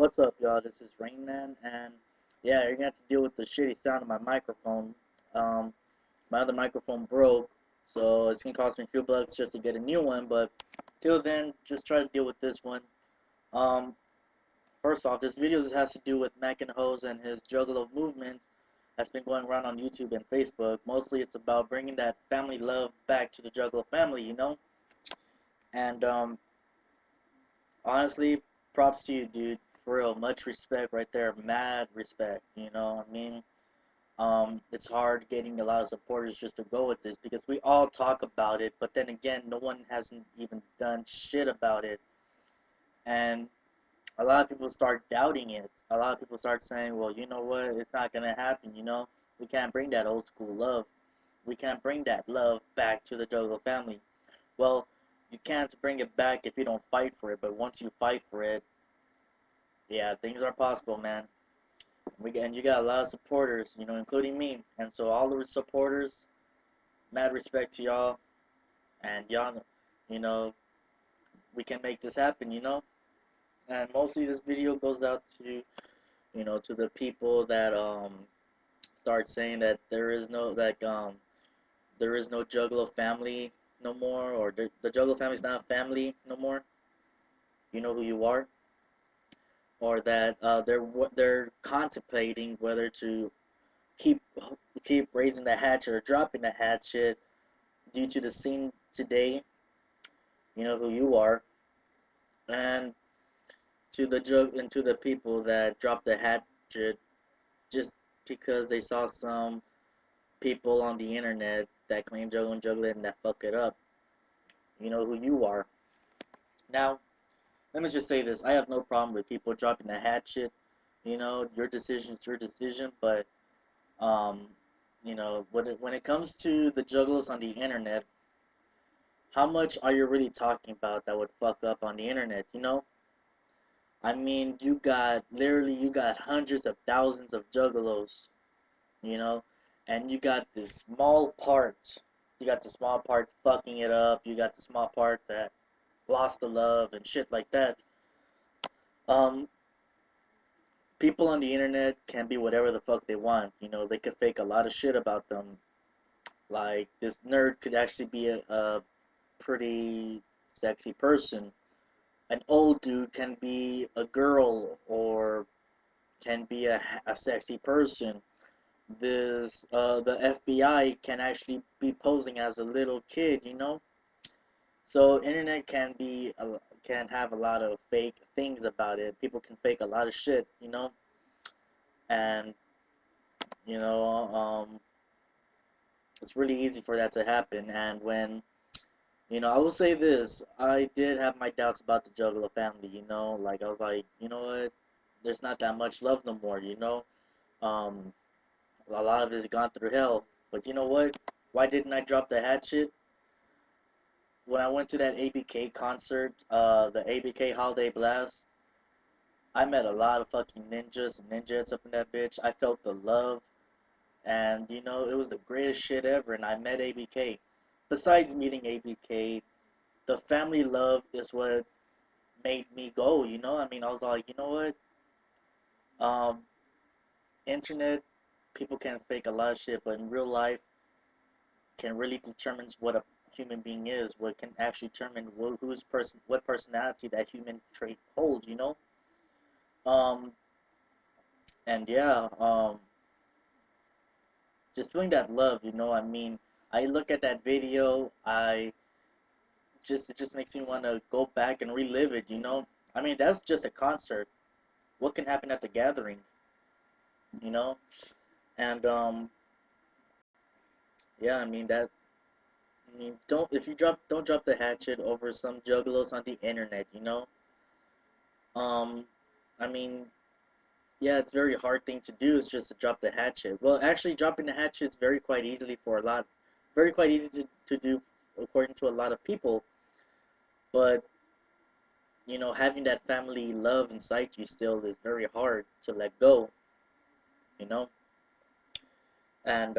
What's up, y'all? This is Rainman, and yeah, you're gonna have to deal with the shitty sound of my microphone. Um, my other microphone broke, so it's gonna cost me a few bucks just to get a new one. But till then, just try to deal with this one. Um, First off, this video has to do with Mac and Hose and his Juggalo movement that's been going around on YouTube and Facebook. Mostly, it's about bringing that family love back to the Juggalo family. And honestly, props to you, dude. For real, much respect right there. Mad respect. It's hard getting a lot of supporters just to go with this because we all talk about it, but then again, no one hasn't even done shit about it. And a lot of people start doubting it. A lot of people start saying, well, you know what? It's not going to happen. We can't bring that old school love. We can't bring that love back to the Jogo family. Well, you can't bring it back if you don't fight for it, but once you fight for it, yeah, things are possible, man. And you got a lot of supporters, including me. And so all the supporters, mad respect to y'all. And y'all, you know, we can make this happen. And mostly this video goes out to the people that start saying that there is no Juggalo family no more, or the Juggalo family is not a family no more. You know who you are, or that they're contemplating whether to keep keep raising the hatchet or dropping the hatchet due to the scene today. You know who you are, and to the people that dropped the hatchet just because they saw some people on the internet that claim Juggalo and Juggalo and that fuck it up. You know who you are. Now, let me just say this: I have no problem with people dropping the hatchet. Your decision's your decision, but um, when it comes to the juggalos on the internet, how much are you really talking about that would fuck up on the internet? I mean, you got hundreds of thousands of juggalos, you know, and you got this small part. You got the small part fucking it up. You got the small part that lost the love and shit like that. Um, People on the internet can be whatever the fuck they want. They could fake a lot of shit about them. Like, this nerd could actually be a pretty sexy person. An old dude can be a girl or can be a sexy person. The FBI can actually be posing as a little kid. So internet can have a lot of fake things about it. People can fake a lot of shit. And you know, it's really easy for that to happen. And I will say this: I did have my doubts about the Juggalo family. Like I was like, you know what? There's not that much love no more. Um, a lot of it has gone through hell. But you know what? Why didn't I drop the hatchet? When I went to that ABK concert, the ABK Holiday Blast, I met a lot of fucking ninjas and ninjas up in that bitch. I felt the love, and it was the greatest shit ever. And I met ABK. Besides meeting ABK, the family love is what made me go. I mean, I was like, you know what? Um, Internet, people can fake a lot of shit, but in real life, can really determine what a human being is. What can actually determine what personality that human trait holds. Um, and yeah, just feeling that love. I mean, I look at that video, it just makes me want to go back and relive it. I mean, that's just a concert. What can happen at the gathering? You know, and yeah, I mean that. I mean, don't drop the hatchet over some juggalos on the internet. Um, I mean, yeah, it's a very hard thing to do is just to drop the hatchet. Well, actually, dropping the hatchet is very quite easy to do according to a lot of people. But having that family love inside you still is very hard to let go. You know, and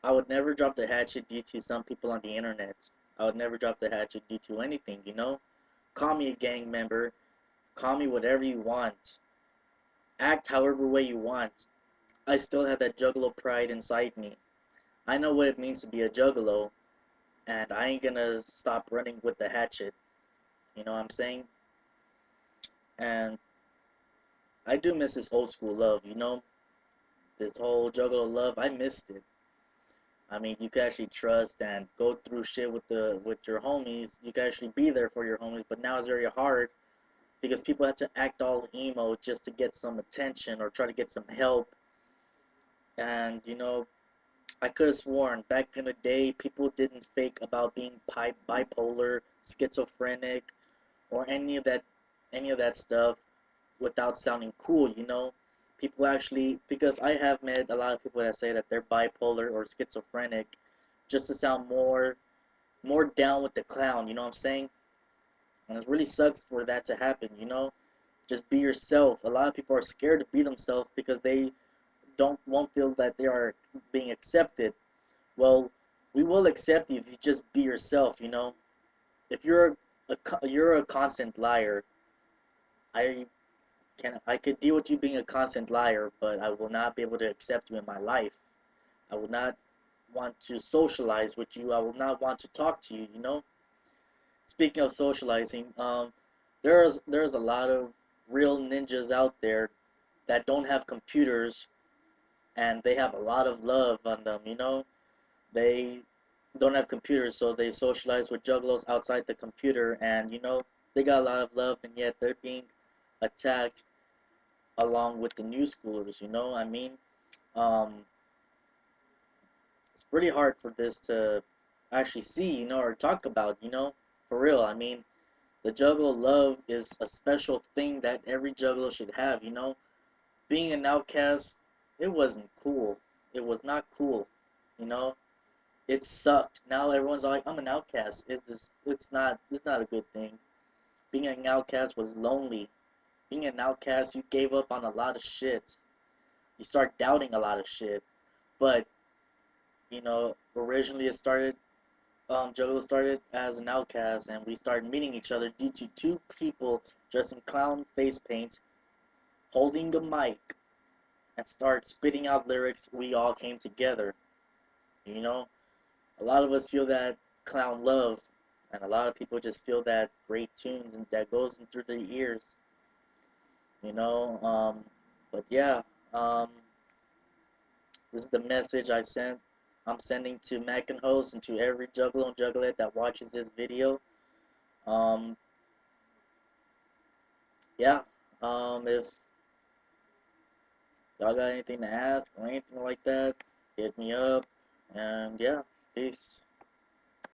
I would never drop the hatchet due to some people on the internet. I would never drop the hatchet due to anything. Call me a gang member. call me whatever you want, act however way you want. I still have that juggalo pride inside me. I know what it means to be a juggalo, and I ain't gonna stop running with the hatchet. You know what I'm saying? And I do miss this old school love, you know? This whole juggalo love, I missed it. I mean, you can actually trust and go through shit with your homies. You can actually be there for your homies, but now it's very hard because people have to act all emo just to get some attention or try to get some help. And I could have sworn back in the day people didn't fake about being bipolar, schizophrenic, or any of that stuff without sounding cool, People actually, because I have met a lot of people that say that they're bipolar or schizophrenic just to sound more down with the clown, you know what I'm saying? And it really sucks for that to happen. Just be yourself. A lot of people are scared to be themselves because they won't feel that they are being accepted. Well, we will accept you if you just be yourself. If you're a constant liar, I I could deal with you being a constant liar, but I will not be able to accept you in my life. I will not want to socialize with you. I will not want to talk to you. Speaking of socializing, there's a lot of real ninjas out there that don't have computers and they have a lot of love on them. They don't have computers, so they socialize with juggalos outside the computer, and they got a lot of love, and yet they're being attacked along with the new schoolers. I mean, um, it's pretty hard for this to actually see, or talk about, for real. I mean, the juggalo love is a special thing that every juggalo should have. Being an outcast, it wasn't cool. It was not cool, you know. It sucked. Now everyone's like, I'm an outcast. It's not a good thing. Being an outcast was lonely. Being an outcast, you gave up on a lot of shit. You start doubting a lot of shit. But originally Juggalo started as an outcast, and we started meeting each other due to two people dressed in clown face paint, holding the mic, and start spitting out lyrics. We all came together. You know, a lot of us feel that clown love, and a lot of people just feel that great tunes and that goes in through their ears. You know, but yeah, um, this is the message I'm sending to Mac and Host and to every juggalo and juggalette that watches this video. Um, yeah, if y'all got anything to ask or anything like that, hit me up. And yeah, peace.